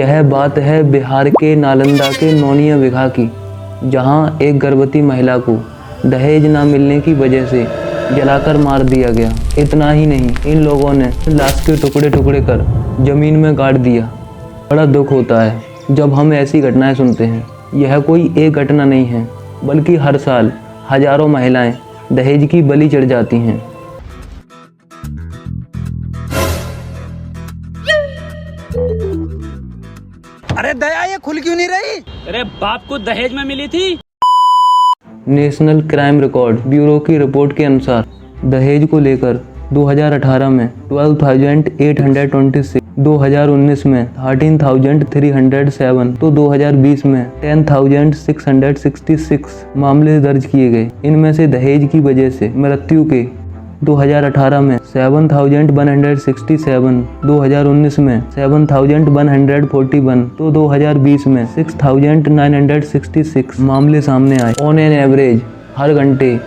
यह बात है बिहार के नालंदा के नौनिया विघा की, जहां एक गर्भवती महिला को दहेज न मिलने की वजह से जलाकर मार दिया गया। इतना ही नहीं, इन लोगों ने लाश के टुकड़े टुकड़े कर जमीन में गाड़ दिया। बड़ा दुख होता है जब हम ऐसी घटनाएं सुनते हैं। यह कोई एक घटना नहीं है, बल्कि हर साल हजारों महिलाएं दहेज की बलि चढ़ जाती हैं। अरे दया, ये खुल क्यों नहीं रही? अरे बाप को दहेज में मिली थी। नेशनल क्राइम रिकॉर्ड ब्यूरो की रिपोर्ट के अनुसार दहेज को लेकर 2018 में 12,826, 2019 में 13,307 तो 2020 में 10,666 मामले दर्ज किए गए। इनमें से दहेज की वजह से मृत्यु के 2018 में 7,167, 2019 में 7,141 तो 2020 में 6,966 मामले सामने आए। ऑन एन एवरेज हर घंटे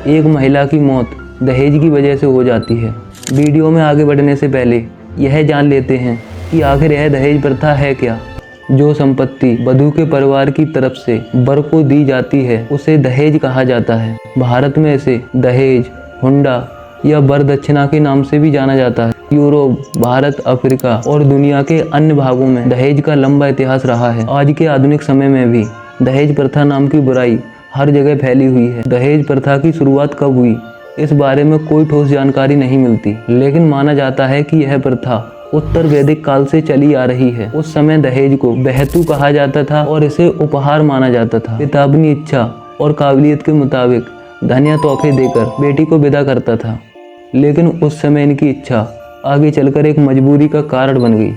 एक महिला की मौत दहेज की वजह से हो जाती है। वीडियो में आगे बढ़ने से पहले यह जान लेते हैं कि आखिर यह दहेज प्रथा है क्या। जो संपत्ति वधू के परिवार की तरफ से वर को दी जाती है उसे दहेज कहा जाता है। भारत में इसे दहेज, हुंडा या वर दक्षिणा के नाम से भी जाना जाता है। यूरोप, भारत, अफ्रीका और दुनिया के अन्य भागों में दहेज का लंबा इतिहास रहा है। आज के आधुनिक समय में भी दहेज प्रथा नाम की बुराई हर जगह फैली हुई है। दहेज प्रथा की शुरुआत कब हुई, इस बारे में कोई ठोस जानकारी नहीं मिलती, लेकिन माना जाता है कि यह प्रथा उत्तर वैदिक काल से चली आ रही है। उस समय दहेज को बहतू कहा जाता था और इसे उपहार माना जाता था। पिता अपनी इच्छा और काबिलियत के मुताबिक धन या तोहफे देकर बेटी को विदा करता था, लेकिन उस समय इनकी इच्छा आगे चलकर एक मजबूरी का कारण बन गई।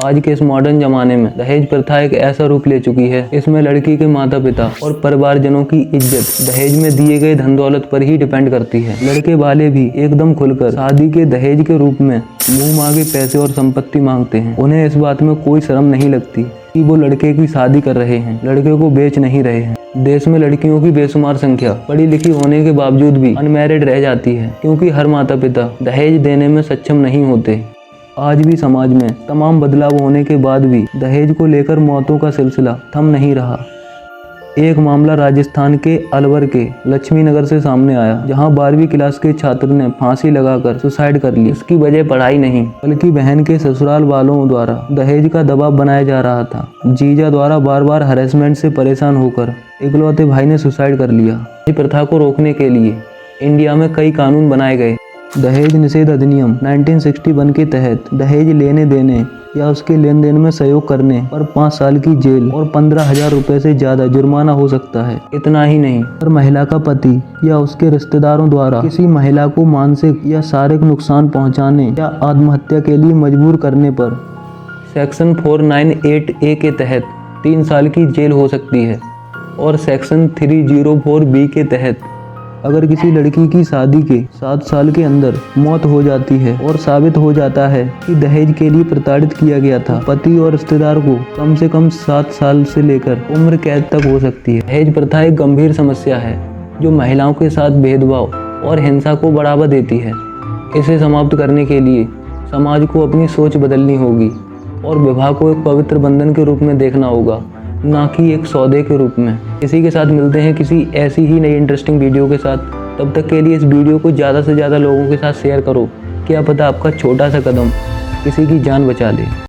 आज के इस मॉडर्न जमाने में दहेज प्रथा एक ऐसा रूप ले चुकी है, इसमें लड़की के माता पिता और परिवारजनों की इज्जत दहेज में दिए गए धन दौलत पर ही डिपेंड करती है। लड़के वाले भी एकदम खुलकर शादी के दहेज के रूप में मुंह मांगे पैसे और संपत्ति मांगते हैं। उन्हें इस बात में कोई शर्म नहीं लगती कि वो लड़के की शादी कर रहे हैं, लड़के को बेच नहीं रहे हैं। देश में लड़कियों की बेशुमार संख्या पढ़ी लिखी होने के बावजूद भी अनमैरिड रह जाती है, क्योंकि हर माता पिता दहेज देने में सक्षम नहीं होते। आज भी समाज में तमाम बदलाव होने के बाद भी दहेज को लेकर मौतों का सिलसिला थम नहीं रहा। एक मामला राजस्थान के अलवर के लक्ष्मी नगर से सामने आया, जहां 12वीं क्लास के छात्र ने फांसी लगाकर सुसाइड कर ली। इसकी वजह पढ़ाई नहीं, बल्कि बहन के ससुराल वालों द्वारा दहेज का दबाव बनाया जा रहा था। जीजा द्वारा बार बार हरेसमेंट से परेशान होकर इकलौते भाई ने सुसाइड कर लिया। इस प्रथा को रोकने के लिए इंडिया में कई कानून बनाए गए। दहेज निषेध अधिनियम 1961 के तहत दहेज लेने देने या उसके लेन देन में सहयोग करने पर 5 साल की जेल और 15,000 रुपए से ज्यादा जुर्माना हो सकता है। इतना ही नहीं, हर महिला का पति या उसके रिश्तेदारों द्वारा किसी महिला को मानसिक या शारीरिक नुकसान पहुंचाने या आत्महत्या के लिए मजबूर करने पर सेक्शन 498A के तहत 3 साल की जेल हो सकती है, और सेक्शन 304B के तहत अगर किसी लड़की की शादी के 7 साल के अंदर मौत हो जाती है और साबित हो जाता है कि दहेज के लिए प्रताड़ित किया गया था, पति और रिश्तेदार को कम से कम 7 साल से लेकर उम्र कैद तक हो सकती है। दहेज प्रथा एक गंभीर समस्या है जो महिलाओं के साथ भेदभाव और हिंसा को बढ़ावा देती है। इसे समाप्त करने के लिए समाज को अपनी सोच बदलनी होगी और विवाह को एक पवित्र बंधन के रूप में देखना होगा, ना कि एक सौदे के रूप में। इसी के साथ मिलते हैं किसी ऐसी ही नई इंटरेस्टिंग वीडियो के साथ। तब तक के लिए इस वीडियो को ज़्यादा से ज़्यादा लोगों के साथ शेयर करो। क्या पता आपका छोटा सा कदम किसी की जान बचा ले।